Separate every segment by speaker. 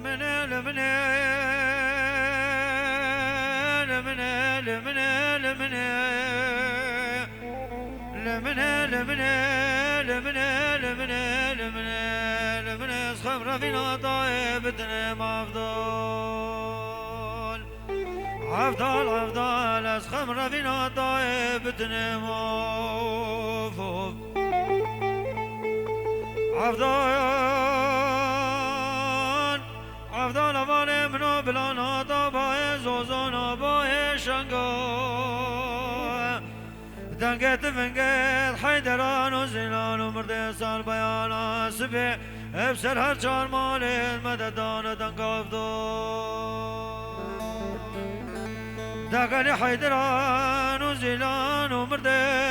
Speaker 1: لمنه لمنه لمنه لمنه لمنه لمنه لمنه لمنه لمنه لمنه لمنه خمر فينا طيبتنا مفضول عفضل عفضل اسخمر فينا طيبتنا مفضول عفضل عفضل أفضل منو بلانا طباي زوزانا باي شنگا دنگت فنگت حیدران و زیلان و مرد سال بیانا سبه افسر هر چار مال مددان دنگ افضل دقل حیدران و زیلان و مرد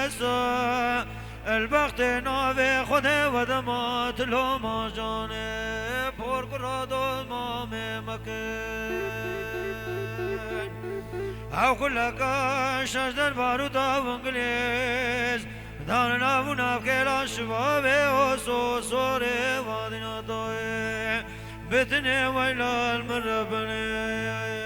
Speaker 1: سال البخت ناوی خود و دمات لوما جانه پر کراد و مام مکن او کلکا شجر باروتا و انگلیز دان ناو ناو کلا شباب و سو سوره وادینا دوه بتنه ویلال مربنه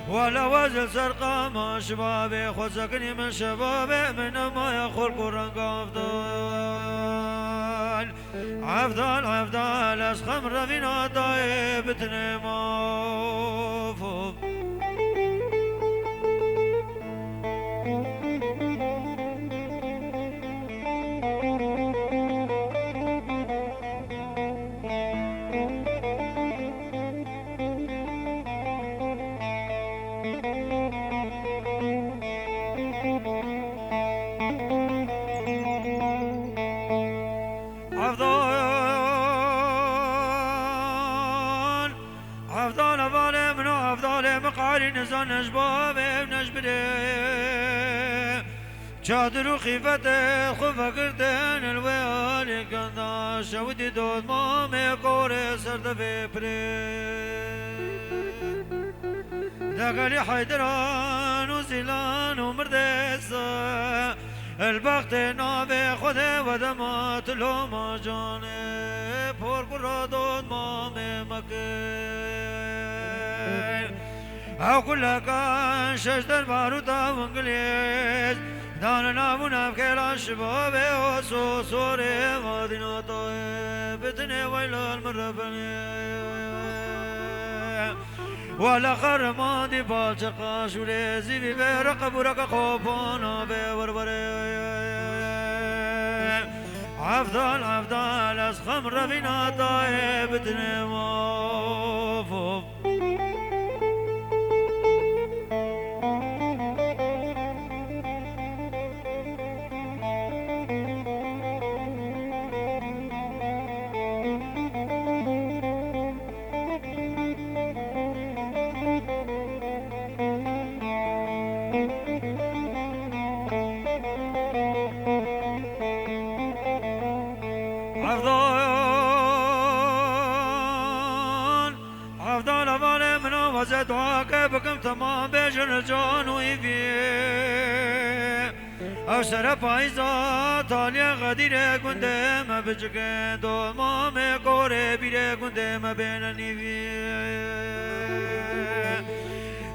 Speaker 1: ولا وزل سرقة ما شبابي خذ سكني من شبابي من ما يخلق رنق أفضل عفضل عفضل أسخم رفينا طيب تنموف أفضل أفضل من أفضل مقاري نزان نجباب نجبري شادر وخيفته خوفا كردن الويالي كندا شودي دود مامي كوري سرد في بري دقالي حيدران وزيلان ومردسة البخت نابي خده ودمات لوما جاني پور قرادود مامي مكين او كلكا شجدر باروتا وانجليز دان نابو نابكيلا شبابي وسو سوري وادينا طيب بتني ويلال مربني ولا خرما دي بالشقا شولي زيبي برقب ورقا خوفانا بوروري عفضل عفضل اسخم رفينا طيب تنموف عفضل أفضل من وزد دعاك بكم تمام بجن الجان ويفي أوسر فايزا تالي غدير كنده ما بجكن دول مامي كوري بير كنده ما بين النيفي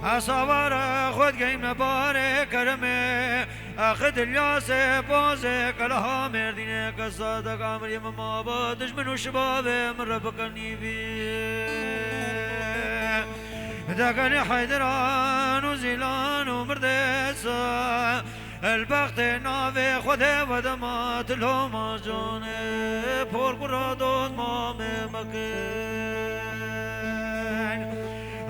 Speaker 1: أصابر خود جيم نباري كرمي أخذ الياس بوزي كلها مرديني كصادق عمري ما بدش منو شبابي من ربك النيفي دقني حيدران وزيلان ومردسة البخت نافي خده ودمات لوما جاني پور قرادود مامي مكين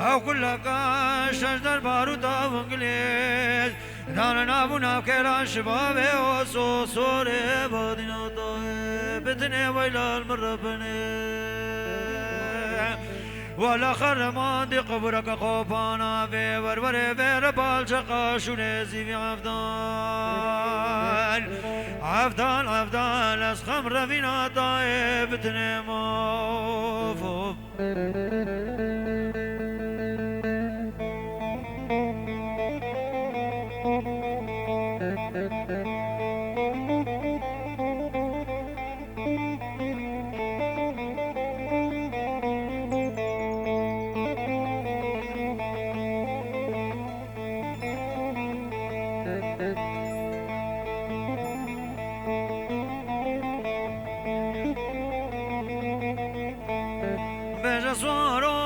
Speaker 1: او كلكا شجدر باروتا وانجليز دان نابو نابكيلا شبابي وسو سوري بادينا طيب بتني ويلال مربني ولا خرمان دي قبرك خوفانا في وروري في ربال شقا شونيزي في عفدان عفدان عفدان اسخم رفينا طيب تنموف مجسورو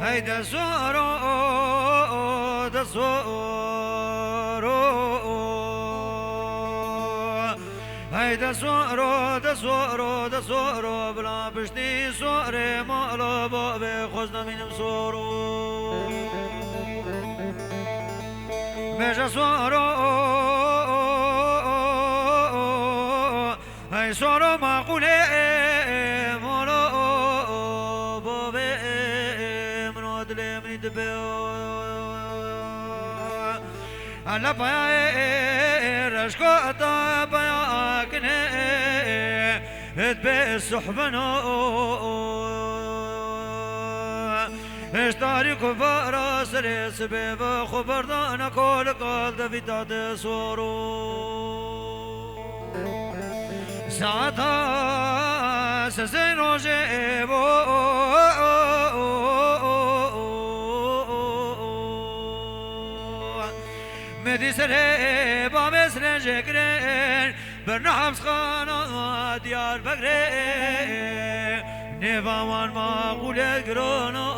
Speaker 1: هيدا زورو دا زورو هيدا زورو دا زورو دا زورو بلا بشتي زوري مقلبو بخزنا من زورو مجسورو هاي زورو معقولة أنا بايع رشقة بايع كنه هتبي الصحبنا اشتاري كفارة سري سبب خبردانا كل قال دفيتات سورو ساعتها سسينو جيبو مدي سري بامس رجكرين برنحمس خانا ديار بقرين نفاوان ما قولت قرونا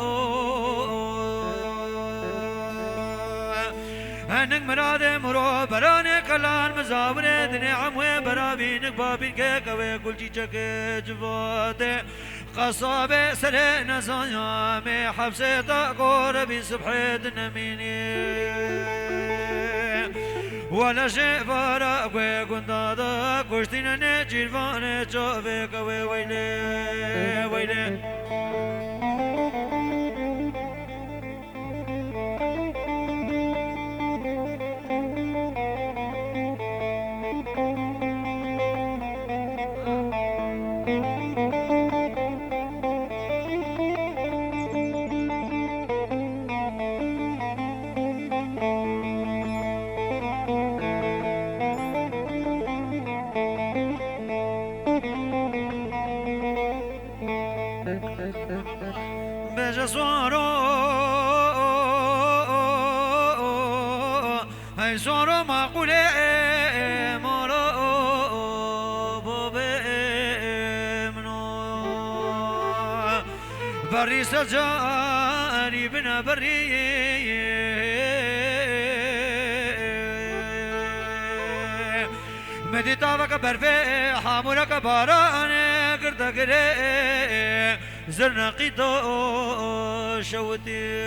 Speaker 1: هنك مراد مرو براني كلان مزاوري دني عموي برابينك بابين كيكوي كل جيجك جفاتي قصابي سري نزايامي حبسي تاقور بين سبحي دنميني ولا شيء فرق وكنت كشتين نجيرفان شوفك ويلي ويلي بجسورو هاي زورو معقولة مرو بمنو بري سجاري بنا بري مديتابك برفي حامولك باراني قردك زرنقيتو شوتي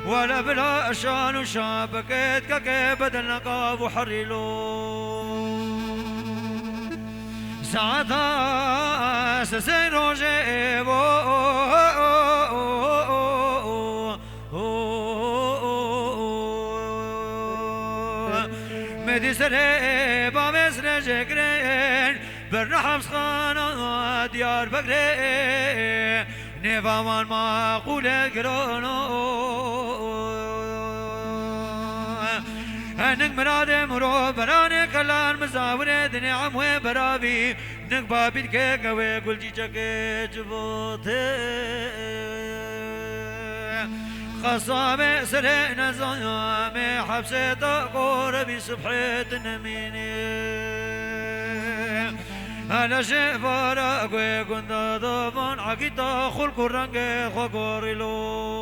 Speaker 1: ولا بلا أشان وشابكت كاكي بدل نقاب وحريلو ساعتها سسينو جيبو مدي سري بامس رجكرين برنحمس خانا ديار بقري نفامان ما قولة قرونو هنك مرادي مرو براني كلان مزاوري دني عموي برابي نك بابي كيكا ويقول جيجاك جبوتي خصامي سري نزايامي حبسي تقور بصبحي تنميني أنا شفارة قوي كنت ضفان عقيدة خلق الرنج خقوريلو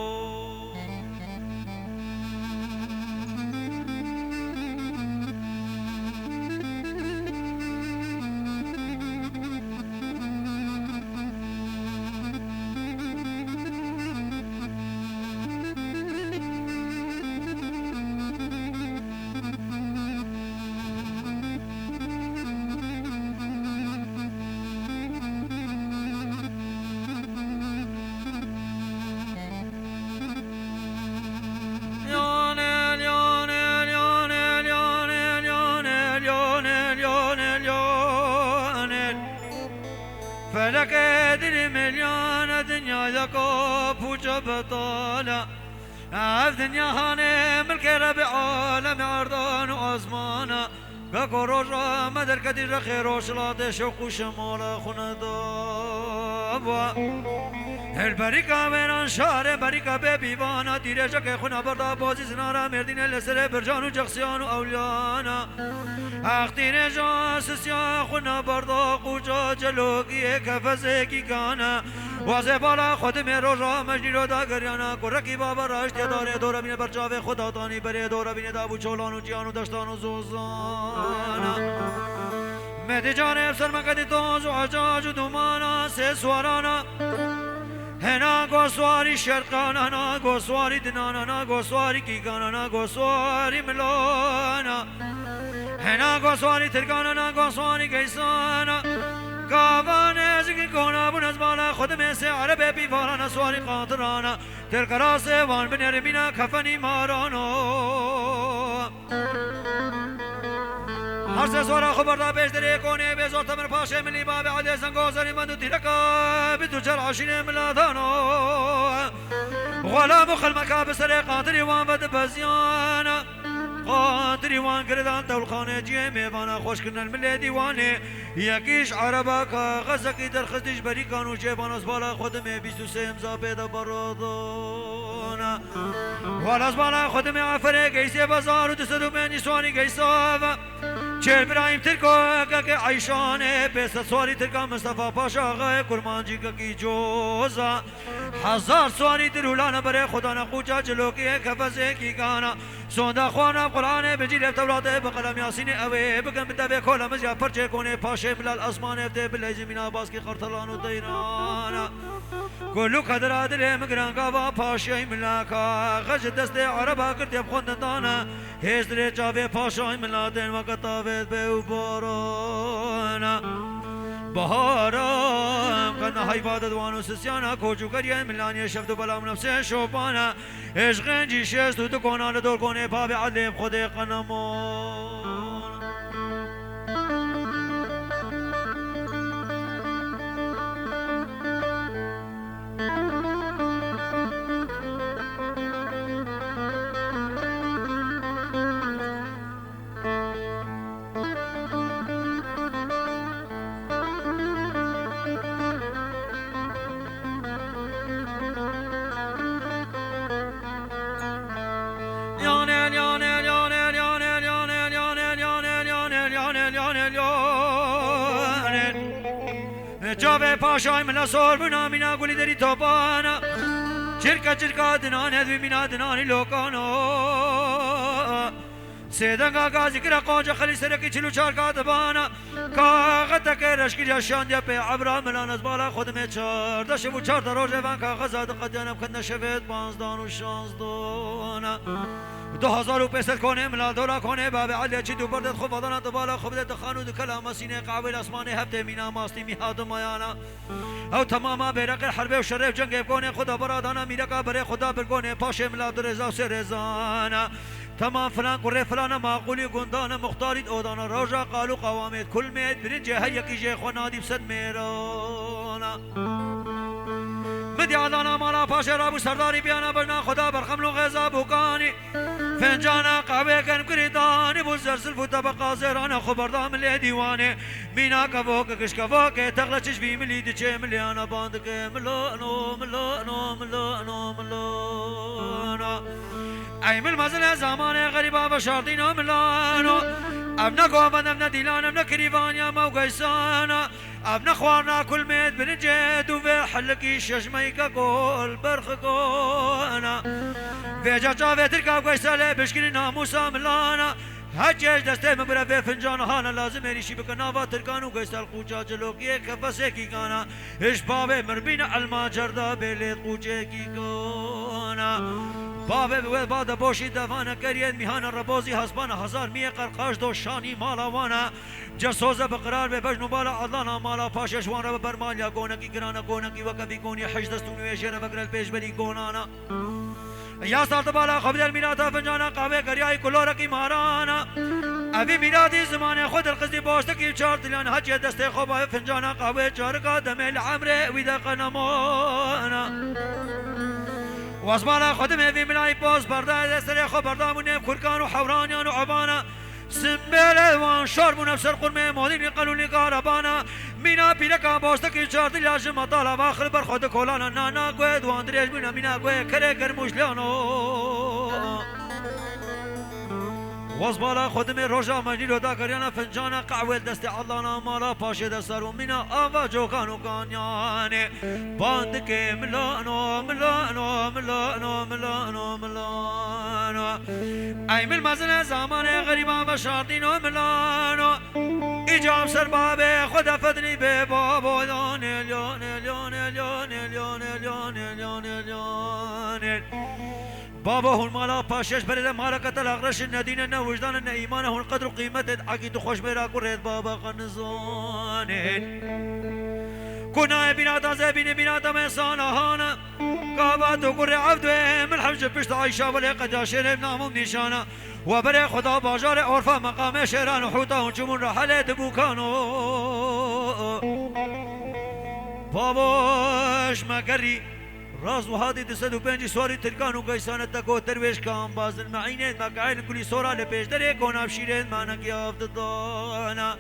Speaker 1: فلك ادري مليون دنيا يكو بوجه بطالة عف دنيا هاني ملك ربي عالم عرضان وازمانا بكو روجا مدر كدير خير وشلاط شوق وشمال خندابا البريكا من شهر بريكا ببيوانا تيرجك خنا بردا بازي زنارا مردين لسر برجان وجخسيان وأوليانا اختیر جاس سیاه خونا بردا قوجا جلوگی کفزکی کانا واسه بالا خود میرو را مجنی رو دا گریانا کرکی بابا راشت داره دورا بینه برچاوه خدا تانی بره دورا بینه دابو چولان و جیان و دشتان و زوزانا مهدی جان افسر مقدی توز و حجاج و دومانا سه سوارانا هنا گوسواری شرقانا نا گوسواری دنانا نا گوسواری کیگانا نا گوسواری ملانا هنا گوسواری ترکانا نا گوسواری گیسانا گاوان ازگی کونا بون از بالا خود میں سے عرب بیوارانا سواری قاطرانا ترکرا سے وان بنر مینا کفنی مارانا هر سه سوارا خبردار پیش دری کنه به زور تمر پاشه ملی باب علی زنگوزری مندو تیرکا بیتو جر عشین ملادانو غلام خل مکاب سر قاطری وان بد بزیانا قاطری وان کردان دولخانه جیه میوانا خوش کنن ملی دیوانه یکیش عربا که غزکی در خستش بری کانو جیبان از بالا خودم 23 امضا پیدا برادانا والا از بالا خودم عفره گیسه بازار و دستدو منی سوانی گیساوا چه برایم ترکا که عیشانه بیست سواری ترکا مصطفى پاشا آقای کرمانجی که جوزا 1000 سواری درولانه بره خدا نقوچا جلوکی کفزه کی گانا سوندا خوانا قرآن بجیل تورات بقلم یاسین اوه بگم بدبه کلا مزیا پرچه کنه پاشه بلال اسمان افته بلای زمین آباس کی خرطلان و دیرانا کلو قدر عدل مگران قابا پاشه ملاکا غج دست عربا کرد بخوند دانا هزر جاوه پاشه ملادن وقت آوید به بارانا بهارم قنا حیفاد دوانو سسیانا کوچو کریه ملانی شفت و بلام نفسه شوپانا عشق جی شست و دکانا لدور کنه پا عدل خود قنمون جاوه پاشای ملا سور بنا مینا گلی دری توپانا چرکا چرکا دنانه دوی مینا دنانی لوکانا سیدنگا گازی کرا قونجا خلی سرکی چلو چارکا دبانا کاغتا که رشکی جاشان دیا پی عبرا ملان از بالا خودم چارده شبو چارده روژه وان کاغذا دقدیانم کند شوید 15 و 16 2500 کنه ملال دورا کنه باب علی چی دو بردت خوب آدانا دبالا خوب دت خانو دو کلام سینه قابل اسمانه هفته مینا ماستی میهاد مایانا او تماما برق حرب و شرف جنگ کنه خدا برادانا میرکا بره خدا برگونه پاشه ملال رضا و سرزانا تمام فلان قره فلان معقولی گندان مختارید اودانا روجا قالو قوامت کل مید برنجه هر یکی جه خونادی بسد میرانا مدی آدانا مالا پاشه رابو سرداری بیانا بجنا خدا برخملو غزا بوکانی فنجانا قهوه کن کریدانی بو زرسل فو طبقا زیرانا خبردام لی دیوانه مینا کفو که کش کفو که تغلا چشوی ملی دی چه ملیانا باند که ملانو ملانو ملانو ملانو ایمل مزل زمان غریبا و شارطینو ملانو ابنا قومد ابنا دیلان ابنا کریوانیا موقعیسانا ابنا خوارنا کل مید برنجه دو و حلقی ششمایی که گل برخ گونا ویجا چاوه ترکا قویساله بشکری ناموسا ملانا هجیش دسته مبره و فنجان هانا لازم ریشی بکنا و ترکانو قویسال قوچا جلوکیه کفسه کی گانا اش باوه مربین علما جردا بیلیت قوچه کی گانا بابه بود بعد باشی دوانه کرید میهان ربازی حسبان 1000 میه قرقاش دو شانی مالاوانا جسوزه بقرار به بجنو بالا عدلانا مالا پاشش وان رو برمالیا گونکی گرانا گونکی وکبی گونی حج دستونوی شیر بقرال پیش بری گونانا یا سالت بالا خبدل میراتا فنجانا قهوه کریای کلورکی مارانا اوی میرادی زمان خود القصدی باشتکی چار دلیان حج دسته خوبه فنجانا قهوه چارکا دمیل عمره ویده قنمانا واسبالا خودم هذي ملاي بوز بردا سري خو بردا من كركان وحورانيان وعبانا سمبل وان شرب نفس القرم مودين قالوا قاربانا مینا پیرکا باشتکی چارت لاجم مطالا واخر بر خود کولانا نانا گوید وان دریج مینا گوید کره کرموش لیانو وزبالا خودم روژا مجنی رو دا کریانا فنجانا قعوه دست علانا مالا پاشه دستر و مینا آوا جوکانو کانیانه باند که ملانو ملانو ملانو ملانو ملانو ای مل مزن زمان غریبا بشاردینو ملانو ایجام سر بابه خدا فدنی به بابا لیانه لیانه لیانه لیانه لیانه لیانه لیانه لیانه بابا هون مالا پاشش برده مالا قتل اغرش ندین نه وجدان نه ایمان هون قدر و قیمت عقید خوش میرا کرد بابا قنزانه کنای بیناتا زبین بیناتا میسانا هانا قاباتو کر عبدو ملحمش پشت عیشا ولی قد شیر نامم نشانا و برای خدا باجار عرفا مقام شیران و حوتا هون چمون رحله دبوکانو باباش مگری راز وهادي تسدو بنجي سوري تركانو قيسان تكو ترويش كام باز المعينين ما قاعد كل سورة لبيش دري كونا بشيرين ما نقياف ضدانا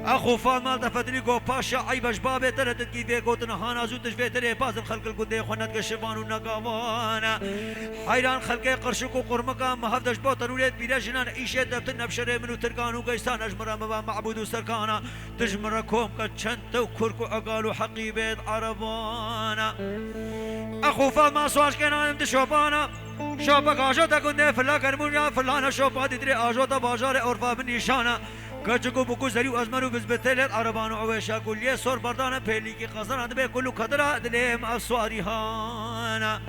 Speaker 1: اخو فاطمة دفتري كو باشا عيبش بابي ترتت كيفي قوتنا هانا زود تشفي تري باز الخلق القدي خونات كشفان ونقاوانا حيران خلقي قرشكو قرمكا مهفدش بوطن وليد بيرجنان ايشي دفتنا بشري منو تركانو قيسان اجمرا مبا معبودو سركانا تجمركم كتشنتو كركو اقالو حقي بيت عربانا اخو فاطمه سواش کنانم ده شوپانا شوپا کاشو تا کنده فلا کرمونیا فلانا شوپا دیدری آجو تا بازار عرفا بنیشانا کچکو بکو زریو ازمرو بزبتلت عربانو عویشا کلیه سور بردان پیلی کی قصران دبه کلو قدرا دلیم اسواری هانا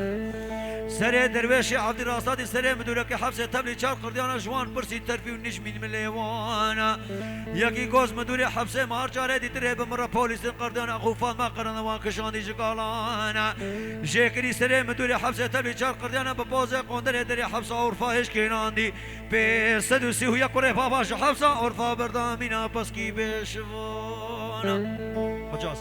Speaker 1: سر درویش عبد الراسادی سر مدورک حبس تبلی چار قردیانا جوان پرسی ترفی و نشمین ملیوانا یکی گوز مدوری حبس مار چاره دیتره بمرا پولیس قردیانا خوفان ما قرنوان کشاندی جگالانا جکری سر مدوری حبس تبلی چار قردیانا بپوزه قندر دری حبس عرفاش کناندی به سدوسی هویا کره باباش حبس عرفا بردامینا پس کی بشوانا مجاز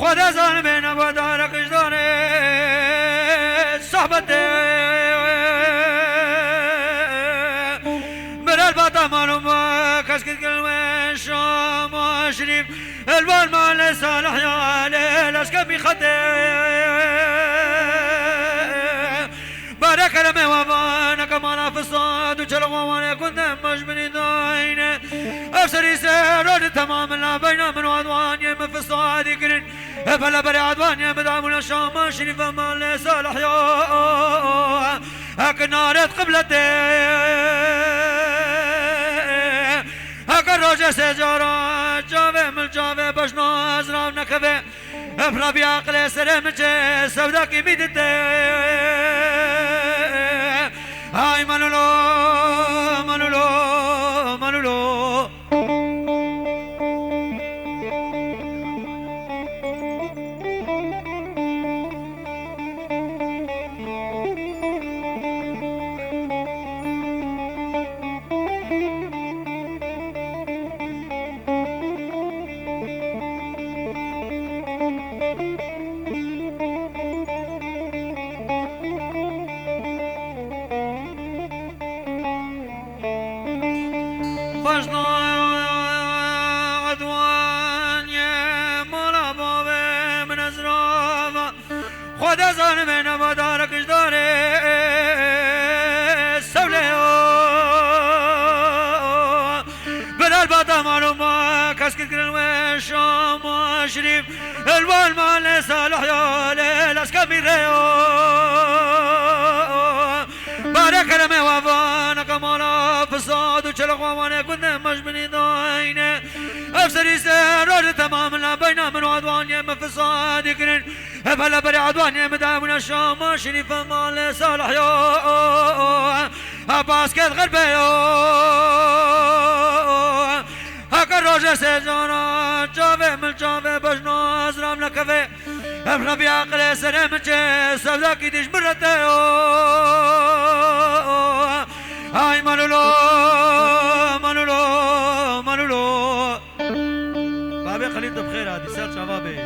Speaker 1: خدا زن به نبادار قشدانه صحبت برال باتا معلوم کس که کلمه شام شریف الوان مال صالح یا لشکر بی خطه بارك رمي وفانا كمان فصاد وشلو وانا كنت مجبني داينه افسري سير تمام لا بين من عدوان يم فصاد يكرن فلا بري عدوان يم دامون الشام شريف مال صالح يا اكنارت قبلته اگر روزه سجارا جاوه مل جاوه بشنو ازرام نکوه افرا بی عقل سرم چه سودا کی میدته های منولو منولو منولو خدا زن به نوادار کشداره سوله برال باتا معلوم کس که کرن و شام شریف الوان مال صالح یا لیلش کمیره بارك رمي وفانا كمالا فساد وشلق ووانا كنا مجبني داينه افسري سير تمام لا بين من عدوان يم فساد يكرن فلا بري عدوان يم دامنا الشام شريف مال صالح يا باسكت غربي هكر روش سجانا جاوه من جاوه بجناز رام لکوه ابنا بیاقل سرم چه سبدا کی دیش مرته ای منولو منولو منولو بابی خلیل تو بخیر آدی سر شبابی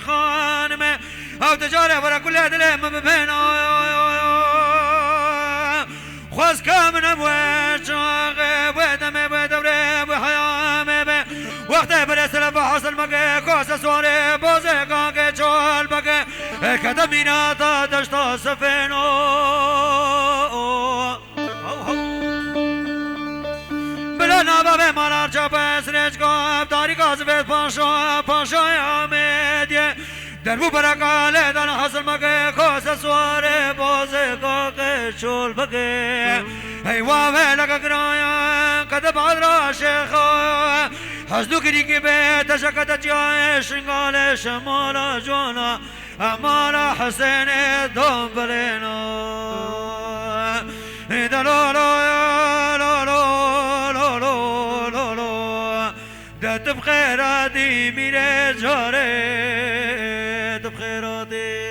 Speaker 1: خانمه او تجاره ورا كل دله ما بينا خواز كامن وجاغ ودم ودوره وحيام وقت برسل بحصل مگه کوس سواره بوزه که چال بگه کدمینا تا دشتا سفینو بلا نبابه مالار چاپ سرچ کاب داری کازوید پاشای آمیدیه دربو برکاله دن حاصل مگه کوس سواره بوزه که چال بگه ایوامه لگه گرایا کده بعد را شیخا حسدو کری که به تشکت جای شنگال شمالا جوانا امالا حسین دوم بلینا دلولو دت بخیراتی میره جاره دت بخیراتی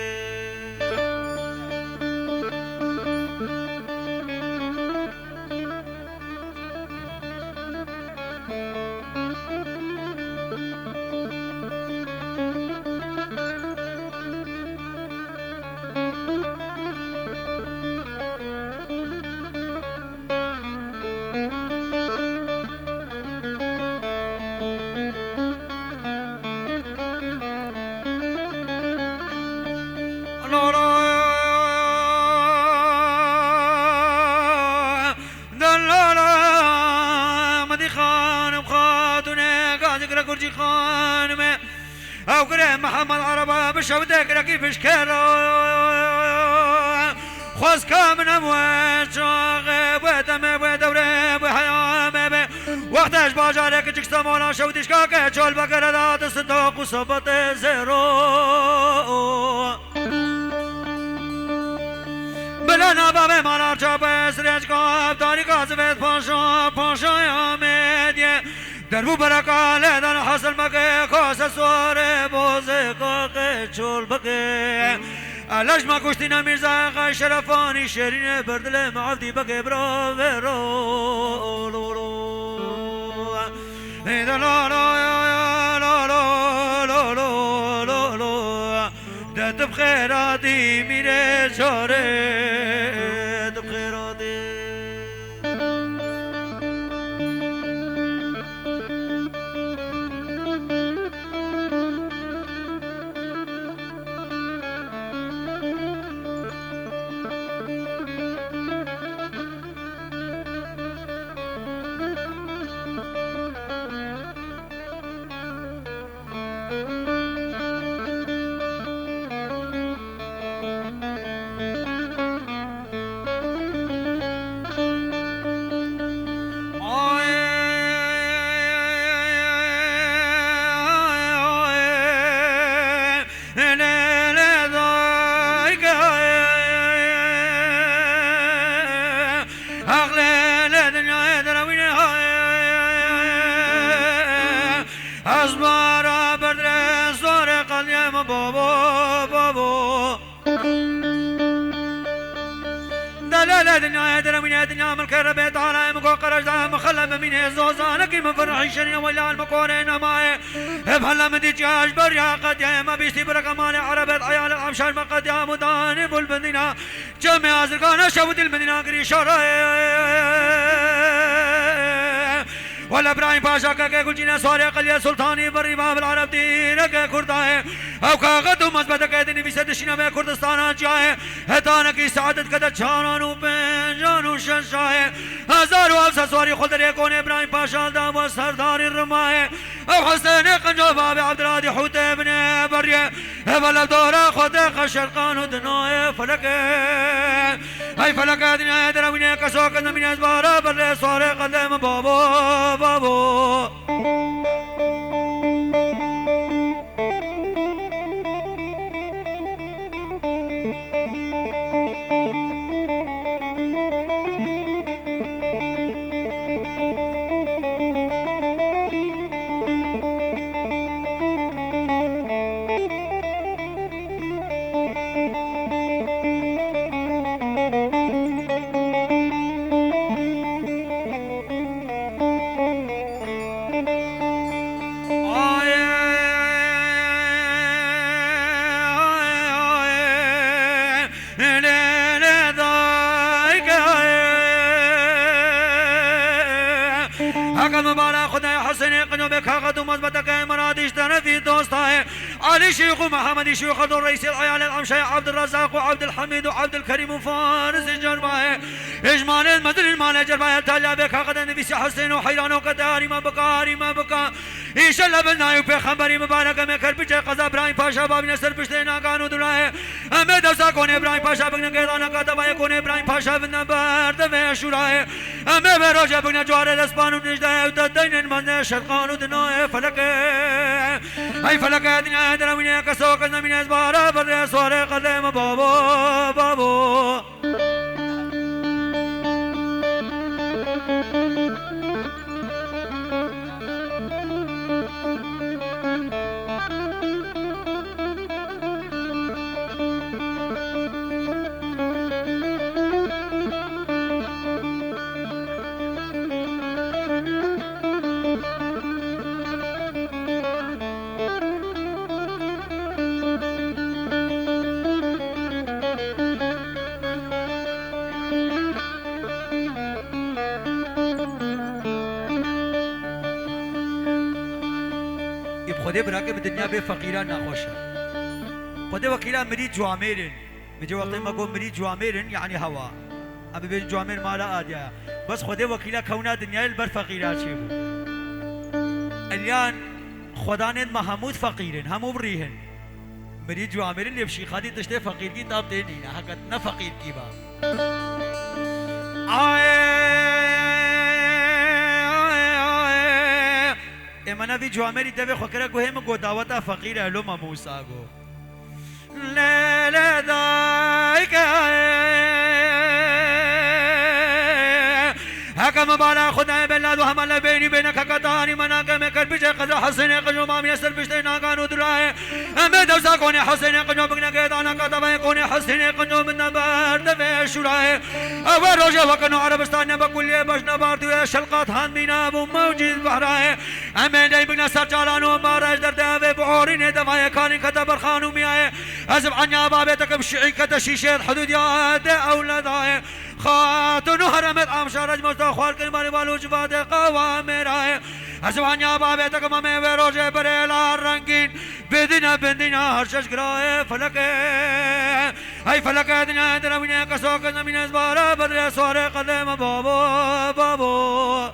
Speaker 1: گرجی خانمه او گره محمد عربا بشوده گرکی بشکره خواست کامنم و چاقه بودمه بودوره بحیامه به وقتش باجاره که چکستا مولا شودیش که چال بگره داد صندوق و صبت زیرو بلا نبابه مالار چاپ سرچ کاب داری کازوید پاشای آمیدیه دربو برکاله دن حاصل مگه کوس سواره بوزه که چول بگه علاج ما کشتینا میرزا خای شرفانی شیرین بردل معافدی بگه برو برو دت بخیراتی میره چاره دت بخیراتی دنيا درمي دنيا من كربت على مكو قرج مخلب من زوزانك من فرح شري ولا المكورين ماي بهلا مديجاج بريا قد يا ما بيستي بركمان عربت عيال العمشان ما قد يا مدانب المدينه جميع ازرقانا شوت المدينه قري شراي ولا ابراهيم باشا كا كل جينا سوري قليا سلطاني بري باب العرب دين كا كرداه او كاغت مثبت كدني في سدشنا ما كردستان جاء هتانا کی سعادت کد چانو پنجانو ششاه هزار و افسر سواری خود ریکون ابراهیم پاشا دام و سردار رماه او حسین قنجو باب عبدالهادي حوت ابن بريه ولا دورا خود قشرقان و دنای فلک ای فلک دنیا دروینه کسو کن من ازبارا بر سوار قدم بابو بابو علي شيخ محمد شيخ الرئيس العيال الأمشي عبد الرزاق وعبد الحميد وعبد الكريم وفارس الجرباء إجمال المدن المال جرباء تالا بك قد النبي حسين وحيران وقداري ما بكى إيش الله بالنايو بخبري مبارك مكر بيجي قضا إبراهيم باشا باب نصر بشتنا كانوا دلاه أمد أساكون إبراهيم باشا بقنا قيدانا كتبا يكون إبراهيم باشا بنا برد وشوراه أمد بروجه بقنا جوار الأسبان ونجده وتدين المن شرقان ودناه فلك أي فلك دنيا دروينه كسوك زمين أزبارا بر سوار قدم بابو بابو خدا براکه به دنیا به فقیران نخوشه خدا وکیلا مرید جوامرن میگه وقتی ما گم مرید جوامرن یعنی هوا ابی به جوامر مالا آدیا بس خدا وکیلا کونه دنیا البر فقیرات چه بود الان خدا ند محمود فقیرن همو بریهن مرید جوامرن لبشی خادی تشته فقیر کی تاب دینی نه حقیقت نه فقیر کی با امنا في جوامري تبي خكرة كوهم جو دعوة فقيرة لو ما موسى جو لا لا دايك حكم بالا خدا بلاد وهم بيني بينك كتاني مناك مكر بيجي قدر حسين قجو ما يسر بيجي ناقانو دراي أما دوسا كوني حسين قجو بقنا كيدانا كتبا كوني حسين قجو من نبار دفع شراي أول روجا وكانو عربستان بكل بشنا باردو شلقات هان بينا ابو موجود بحراي أما داي بقنا سرچالانو ماراج در دافع بعورين دفاع كاني كتبر خانو مياه أزب عنيا بابتك بشعي كتشيشة حدوديات أولاداي خاتون هرمت امشارج مستخوار کلمانی بالو جواد قوام راه ازوانیا بابه تک ممه و روزه برلا رنگین بدینا بندینا هرشش گراه فلک ای فلک دنیا درمینه کسو که زمین از بارا بدر سوار قدم بابو بابو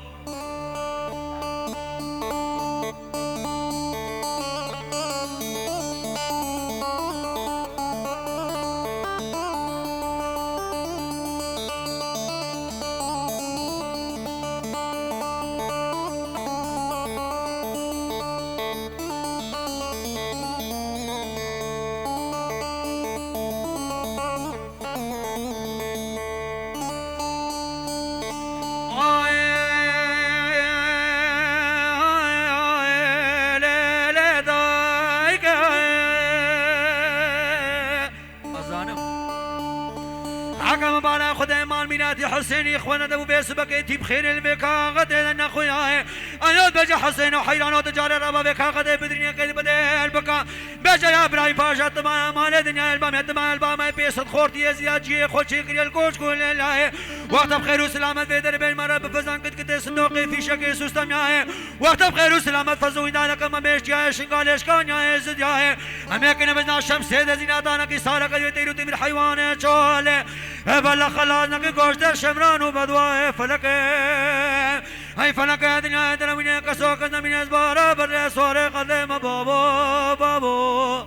Speaker 1: حسين اخوانا دو بيسبك تي بخير المكاغت لنا خويا آنات بجا حسین و حیرانات جار ربا به کاغذ بدرینه که بدل بکا بجا یا برای پاشا تمام مال دنیا البام تمام البام پیست خورتی زیاد جی خوشی کریل کوش کول الله وقت بخیر و سلامت به در بین مرا بفزان کت کت صندوق فیشه که سوستم یاه وقت بخیر و سلامت فزوی دانا کم بیش جای شنگالش کان یاه زد یاه همه کنه بزنا شمس دزینا دانا کی سارا کدی تیرو تیر حیوان چاله بلا خلاص نک گوشت شمران و بدواه فلک ای فلک دنیا درمینه کسو کز نمینه زبارا بر سوار قدم بابا بابا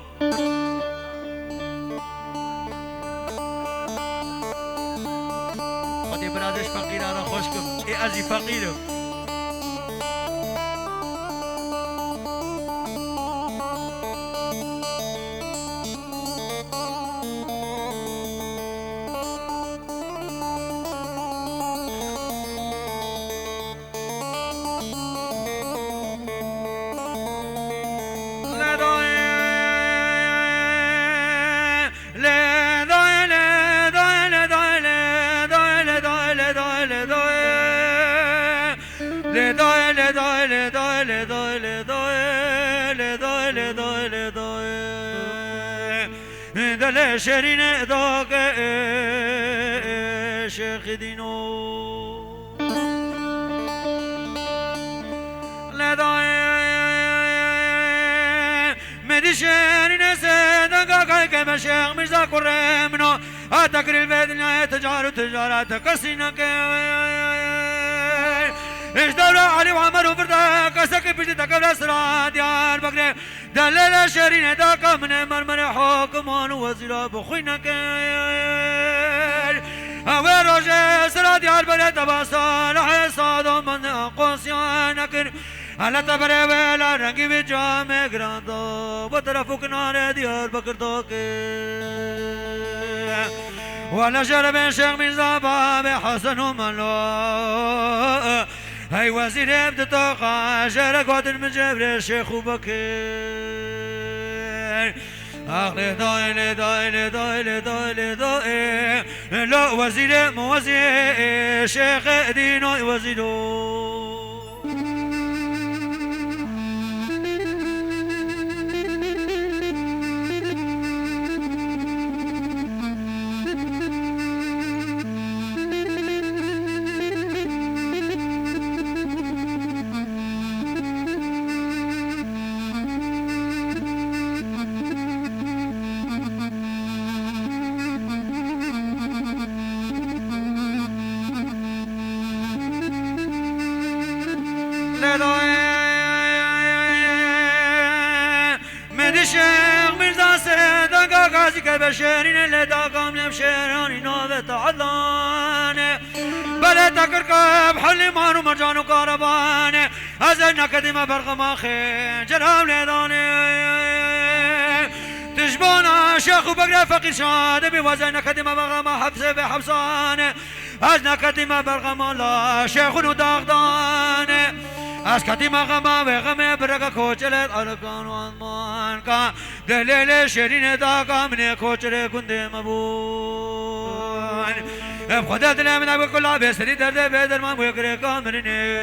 Speaker 1: خودی برادش فقیر را خوش کن ای ازی فقیرم دل شیرین داغ شیخ دینو لدای مدی شیرین سدنگا کای که بشیخ میرزا کرمنو اتکریل بدنیا تجارت کسی نکه ايش دولة علي وعمر وفردا كسك بيجي تكبر سرا ديار بكري دلل شرين داك من مرمر حكمان وزير بخوينا كير اوه روجه سرا ديار بره تباسا لحي صادو من قوسيان كر على تبره ولا رنگي بجام گراندو بطرفو کنار ديار بكر دوكي ولا شرب شيخ مرزا باب حسن ومنو هاي وزير ابد طاقة شارك وطن من جبر الشيخ وبكر أغلي دايل دايل دايل دايل دايل لا وزير موزير شيخ دينو وزيرو شيخ مرزا سيدنگا غازي كبشرين اللي داقام لمشيراني نوبة عدلان بلا تكركب حلي مانو مرجانو كاربان ازلنا كدما برغما خين جرام ليداني تجبونا شيخ وبقرا فقير شاد بوزن كدما برغما حبسه بحبسان ازنا كدما برغما لا شيخ نداغدان از کتی مغما و غم برگ کوچلت آرکان و آنمان کا دلیل شیرین داغا من کوچل کنده مبون خدا دلم نبی کلا بسری درد بدر من بکر کامرینه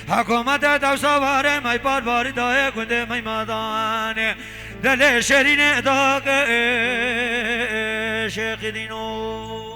Speaker 1: حکومت دو سواره مای پار باری دای کنده مای مادان دلیل شیرین داغا شیخ دینو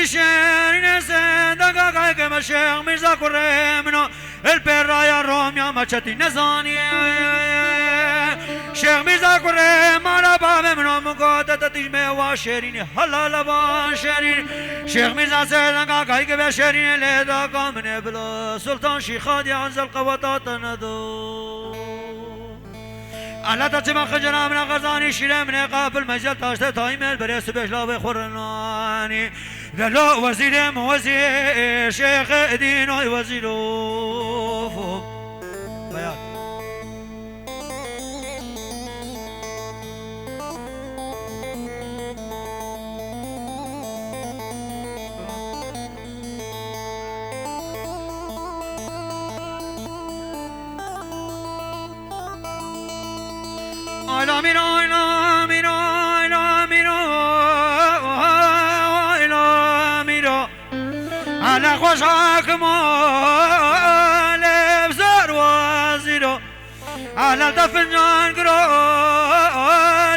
Speaker 1: شيرين سيدنگا كاي كما شيخ مرزا كرمنو البرايا روميا مچتي نزاني شيخ مرزا كرم مالا باب منو مقاطة تجمع وشيرين حلال بان شيرين شيخ مرزا سيدنگا كاي كما شيرين ليدا كامن بلا سلطان شيخادي عنز القواتات ندو على تجمع خجنا من غزاني شيله من قابل مجل تاشته تايمل بريس بشلا بخورناني دلو وزير موزي شيخ دين وزيرو بيان على خوشاك مال بزار وزيرو على دفنان قرو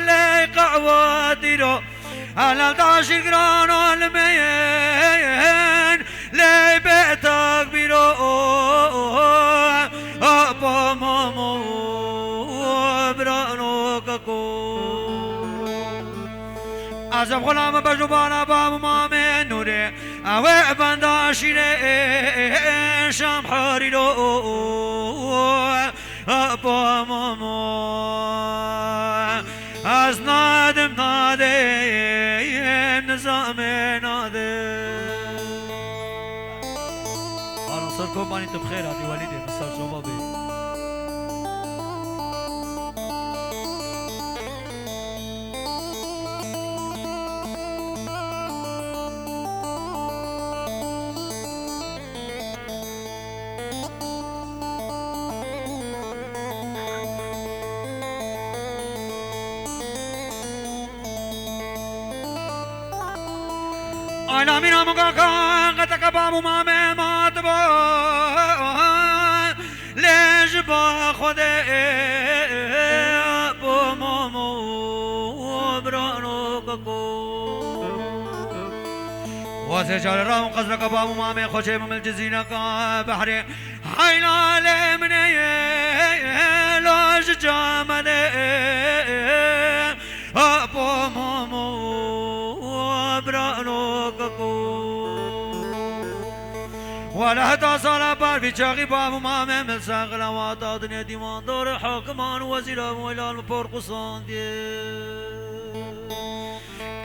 Speaker 1: لي قواديرو على داشر قرانو المين لي بيتك بيرو أبا مامو برانو كاكو عزم غلام بجبانا بام مامي نوري اوه بنداشيني شام حريرو ابا ماما از نادم نادم نظام نادم انا صركم اني بخير هذه والدي مستر شبابي أنا من أمك كتكبام مامي ماتبا ليش باخده أبو مامو برانو كاكو وسجل راهم قصرك بابو مامي خوشي من الجزيرة كبحري حينا لمني لاش جامني أبو مامو برانو كاكو ولا هتا صار بار في شاقي بابو مامي من ساقلا واتا دنيا ديوان دور حكمان وزير مويلال مبور قصان دي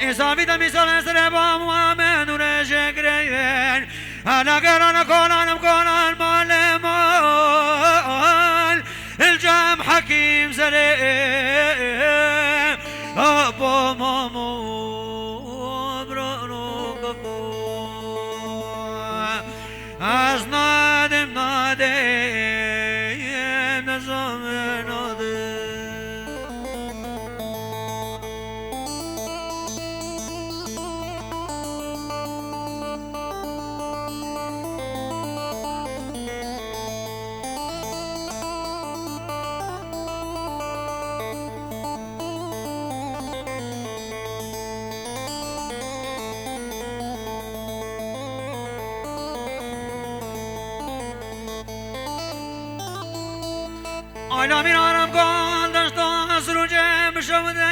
Speaker 1: إنسان في مثال سر بابو مامي نور شكرين أنا قرانا كونان مال مال الجام حكيم سرين أبو مامو از نادم نظام نادم أنا من عرب قال دشتا سروجه مشوده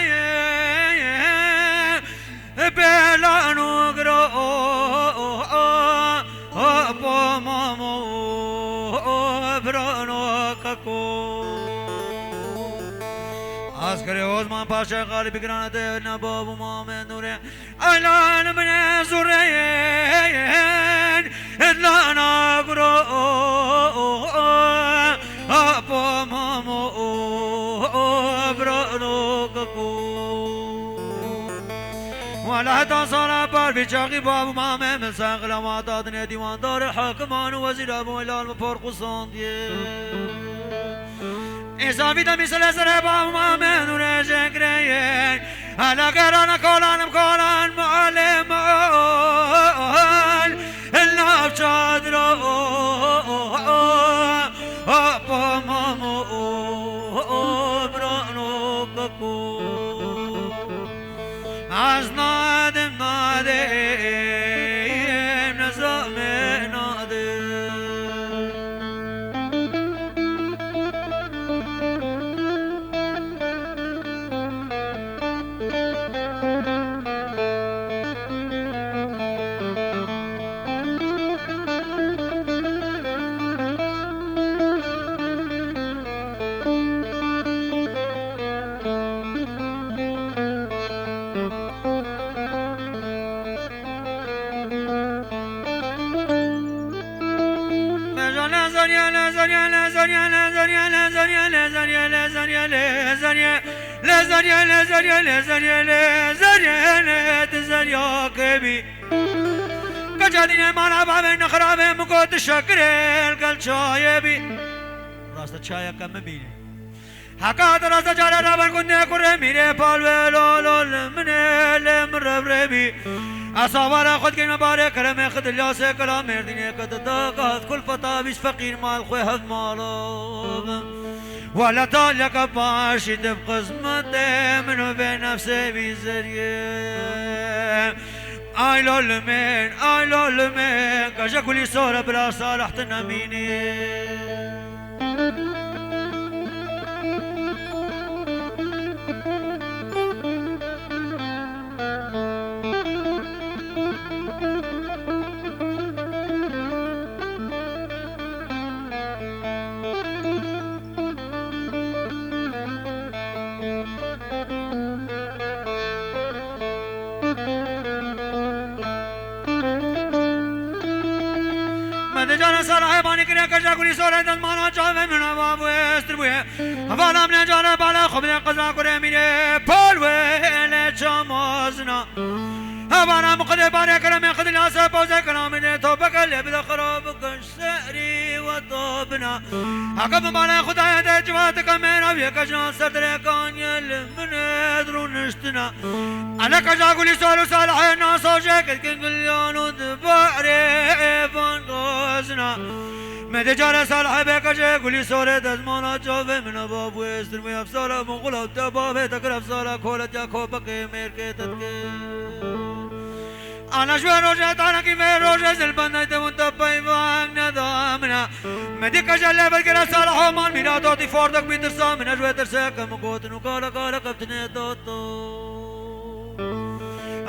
Speaker 1: بلا نقرأ أبا مامو برانو كاكو عسكري عثمان باشا غالب گرانته نباب مام نوره اعلان من زورین لا نگرو ابا مامو برانو ککو ولا تصار بار بچاقی باب مام مساقل ما دادن دیوان دار حاکمان وزیر ابو هلال فرقصان دیه إنسان في مثل سر باب مام نور شكرين على قران كولان معلم الناف شادر أبا مامو برانو ككو از نادم نظام نادم لزريا لزريا لزريا لزريا لزريا لزريا لزريا لزريا لزريا لزريا لزريا كبي كجادين مانا بابن خرابه مقود شكر القل شايبي راست شايا كم بيني حكات راست جارا رابن كنه كره ميره پالوه لول منه مربربي أصابنا خد كلمة بارك كلام خد الياس كلام مردين كد داقات كل فتابيش فقير مال خوي هذ مالو ولا تالك باشي بقسمته منو بين نفسي بزريه آي لولمين كجا كل صورة بلا صالح تناميني جانا سارا بانی کرے کجا کلی سورے دل مانا چاوے منا بابو استربوے ہوالا من جانا بالا خوب نے قضا کرے میرے پھولوے لے چامازنا هوانا مقدر باري كلام خذ الناس بوزة كلام من توبك اللي بدا خراب كش سعري وطوبنا عقب ما خدايا ده جواتك من أبيك جان صدر كان يلمن درون نشتنا أنا كجا قولي سؤال صالح الناس وجاك كنقليان ودباري فانقوزنا مدجار صالح بك جا قولي سؤال دزمانا جوه من باب ويستر مي أفسارة مغلا ودبابه تكرف سارة كولت يا كوبك ميرك تتكي أنا شوي روجت أنا كيف روجت زلبنا تمنت بايفان ندامنا مديك جل بالكرا صالح ومان مينا توتي فوردك بيترسا من شوي ترسك مقوت نقال قبتني توتو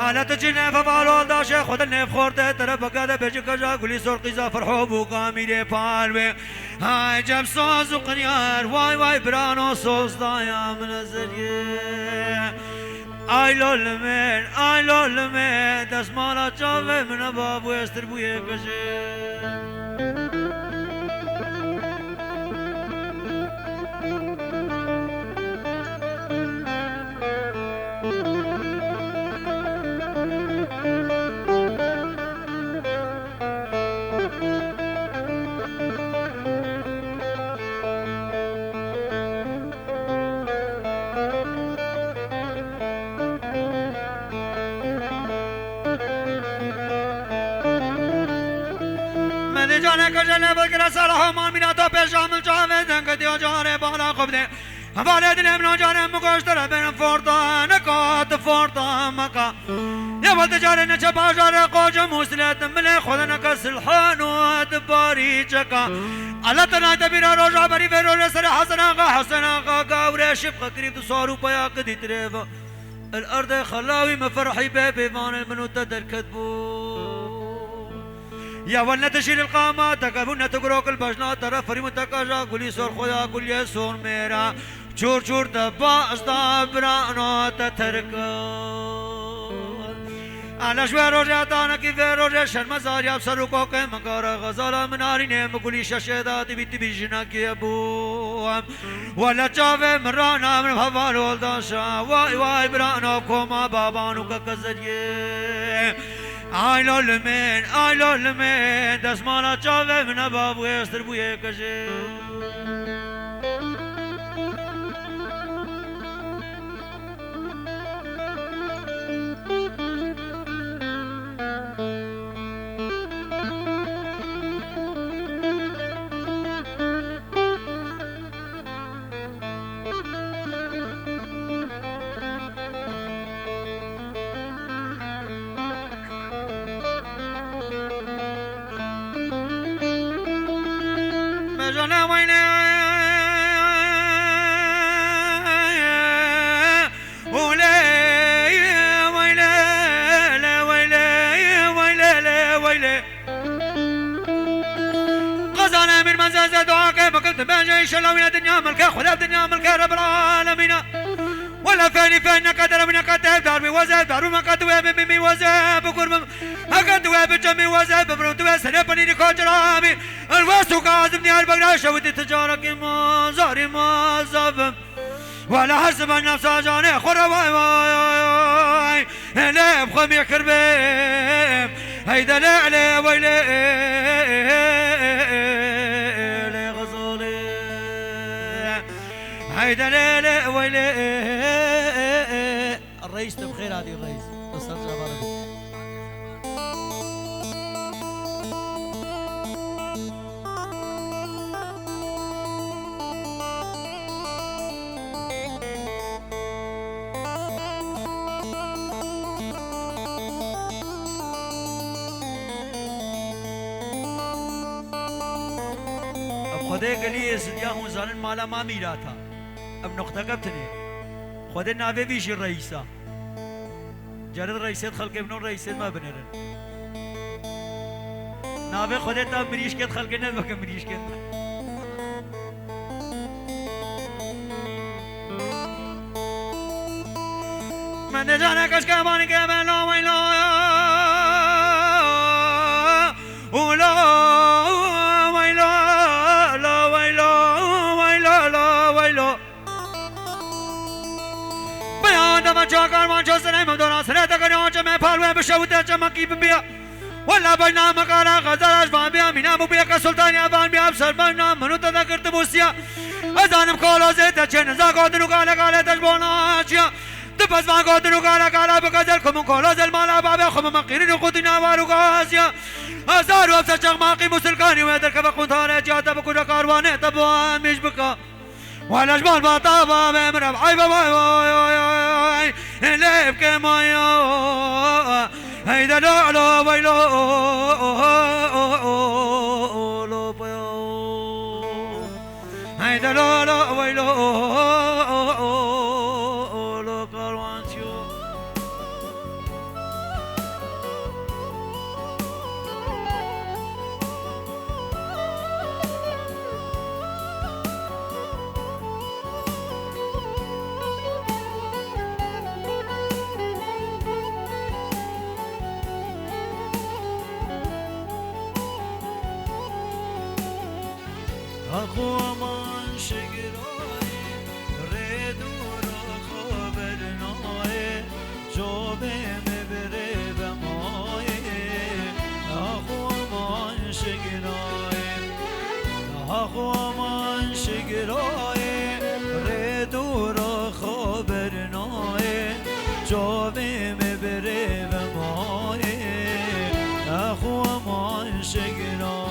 Speaker 1: أنا تجينا فبالو داش خد النف خورته ترى بقى بيجي كجا قولي سرقي زافر حبو كاميري بالوي هاي جاب صوص وقنيار واي برانو صوص ضايع من الزريه آی لول من دستمالا چاوه من بابو استر بوی کشه जाने कजले बकरा साला मान मिना तो पे शामिल चावे दंग दियो जाने बाला खबदे हमारे दिल में न जाने मुकोश तरह बेन फोर्ता नकात फोर्ता मका يا ولد جاري نشبا جاري قوج مسلات ملي خذنا كسلحان ودباري جكا على تنا تبير روجا بري بيرو سر حسنا قاوري شفقه قريب صاروا بيا قدي تريفا الارض خلاوي مفرحي بيبي فان المنوت دركتبو يا ولد تشيل القامة تكبرنا تقروك البجنا ترى فريم تكاجا قولي سور خويا قولي سور ميرا چور دبا استابرانا تتركا أنا شوي روجاتانا كيف روجا شرم زاريا بسروكو كم مكارا غزالا مناري نيم قولي شاشيدات بيت بيجنا كي أبوام ولا جاوه مرانا من حوالو الداشا واي برانا كوما بابانو ككزريه آی لول من دستمالا چاوه من بابو استر بوی کشه جانا ويلي غزانا من مزازة دعاك بقلت باجي شلوية دنيا ملكة خذا دنيا ملكة رب العالمين ولا فاني فان قدر من قدر دار وزاد دار ما قد واب مي وزاد بقرب قد واب جمي وزاد ببرد وسنه بني كوجرامي الواسو قازمني البقرا شوت تجاره كما زاري ما زاب ولا حسب النفس جاني خرا واي واي انا بخمي كربيب هيدا لا علي ويلي غزولي هيدا لا ويلي الرئيس بخير هذه الرئيس بس ارجع بارك خدای گلی سدیا هم زارن مالا ما میرا تا اب نقطه قبتنی خدای ناوی بیشی رئیسا جرد رئیسیت خلق ابنون رئیسیت ما بنرن ناوی خدای تا مریش کت خلق ند بکن مریش کت من جانا کش کمانی که من لا ویلا جاکار من جسنه مدران سر تکری آنچه من پالوه بشوته چمکی بیا ولا بنا مقالا غزارش بان بیا مینا بیا که سلطانی ابان بیا سر بنا منو تذکرت بوسیا ازانم کالا زیت چن زاگادنو کالا کالا تجبونا چیا تپس واگادنو کالا کالا بگذر کمون کالا زل مالا بابا خم مقیرین خودی نوارو گازیا هزار وفت چغماقی مسلکانی و در کبا قنطانه جاتا بکودا کاروانه تبوان میش بکا ولا جبال بطابة بمرب عيبة واي اللي يبكي مايا هيدا لعلو ويلو لو بيو هيدا لعلو ويلو لو كاروانتيو أقومان شجراي ردور خبرناي جوبه مبره بماي أقومان شجراي ردور خبرناي جوبه مبره بماي أقومان شجراي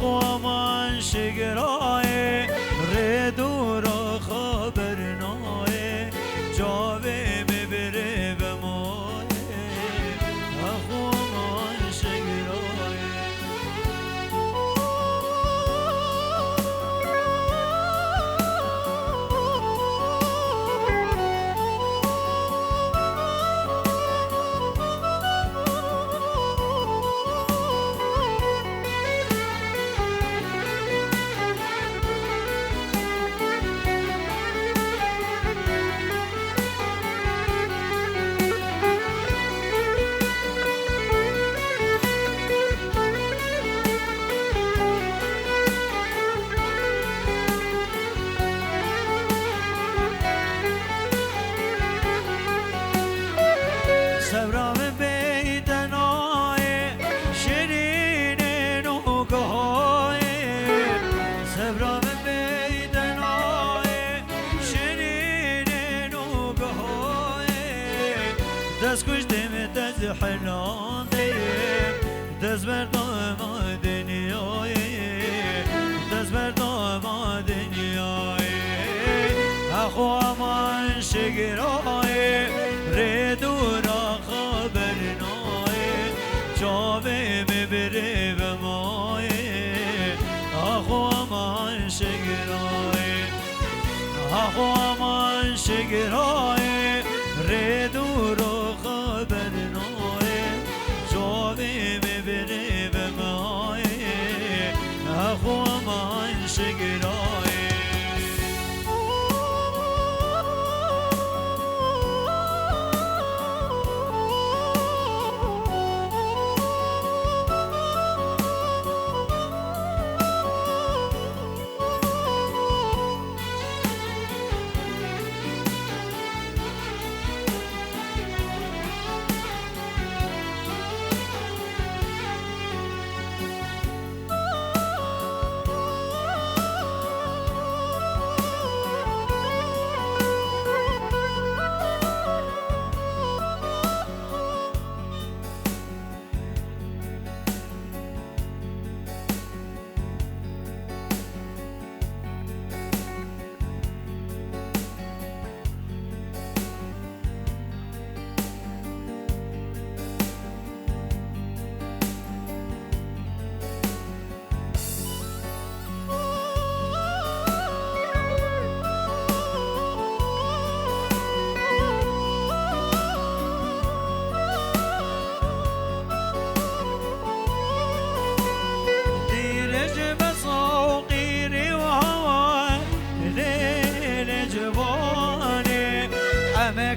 Speaker 2: ومن شگرای ردور خبرنای جاوه ببره به مای ومن شگرای حلانیم دست بردم دنیای دست بردم دنیای اخو امان شگرای ردورا خبر نای جاوه ببره به مای اخو امان شگرای اخو امان شگرای ردورا خبر نای جاوه ببره به مای اخو امان شگرای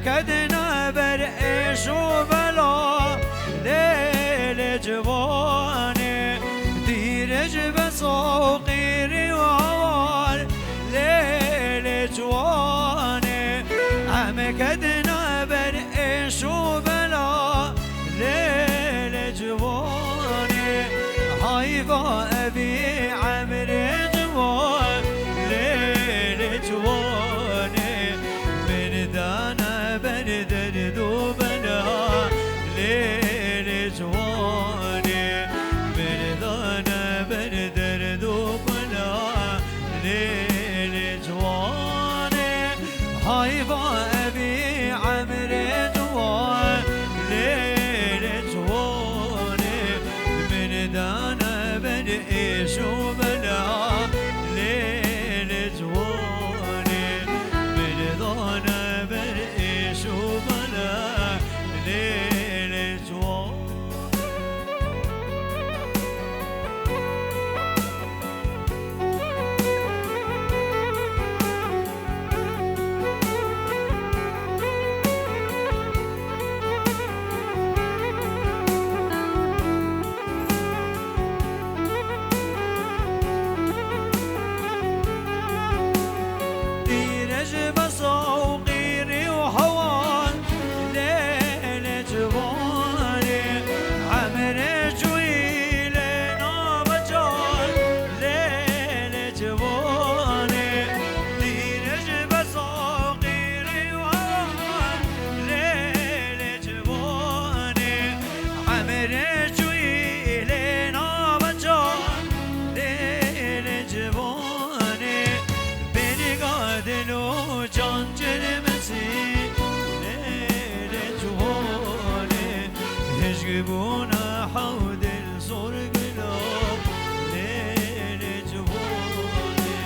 Speaker 1: كدنا برئيش وبلا ليل جواني ديرج بسوقيري وعوار ليل جواني عم كدنا برئيش وبلا ليل جواني هايفا أبي عمر جوان ليل جواني دانا بندر دوبنا ليل جواني بندانا بندر دوبنا ليل جواني هايفا أبي عمر جوان ليل جواني بندانا بندئش وبنا ليل جواني بندانا شوفنا ليل جوان ديرج بصوقي يجيبونا حود الصرق لوب ليل جواني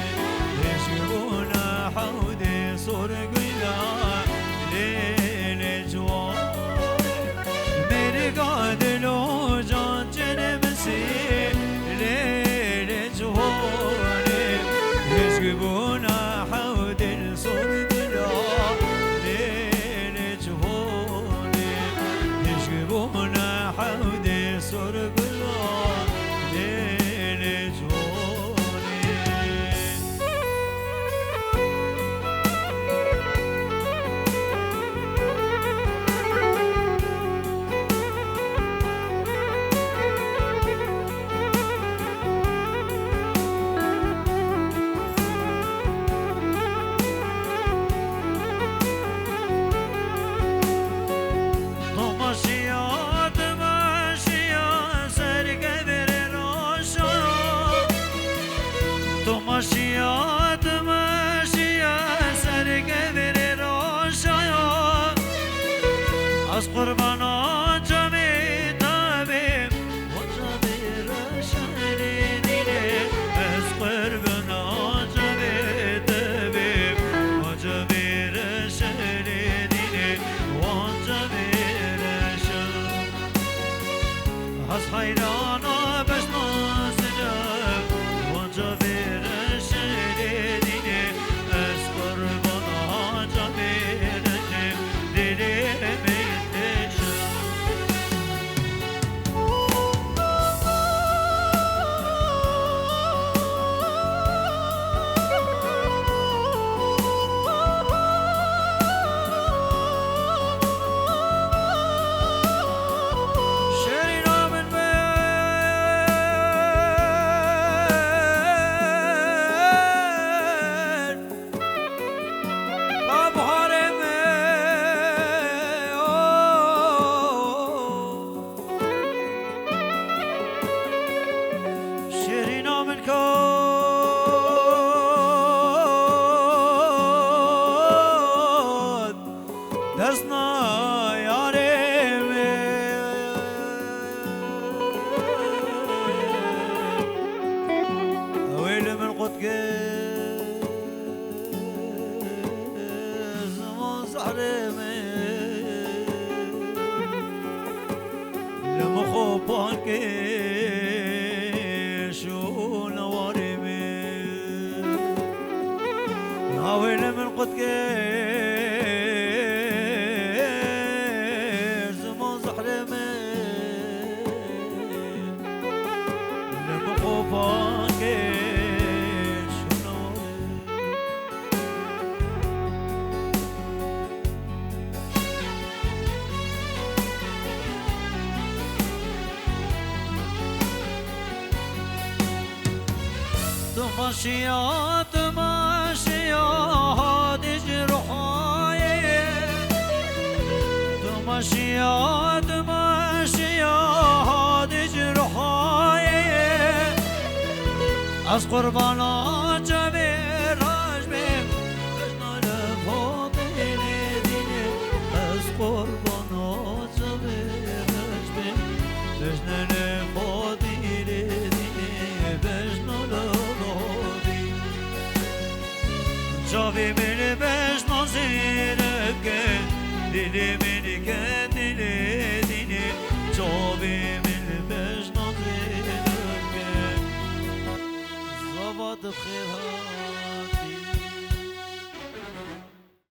Speaker 1: يجيبونا حود الصرق لوب ليل جواني من قادلو جان جنمسي ليل جواني يجيبونا حود الصرق لوب ليل جواني يجيبونا حودي صرب الله ليل جواني
Speaker 2: تو ماشیات سرگذر روشایا از قربانات جمعی تابیم و جمعی رشنی دینه از قربانات جمعی تابیم و جمعی رشنی دینه و جمعی رشن از حیرانا بشناسنم و جمعی رشنی دینه از قربانات جمعی رشن دینه ماشيات ماشيات جرحاي ماشيات ماشيات جرحاي از قربانات جبر راجبم بجنا لفاضل دینه از قربانات جبر راجبم بجنا لفاضل دینه بجنا جاوی من بش نازیرم که دلی من که دلی دینه جاوی من بش نازیرم که زباد خیرها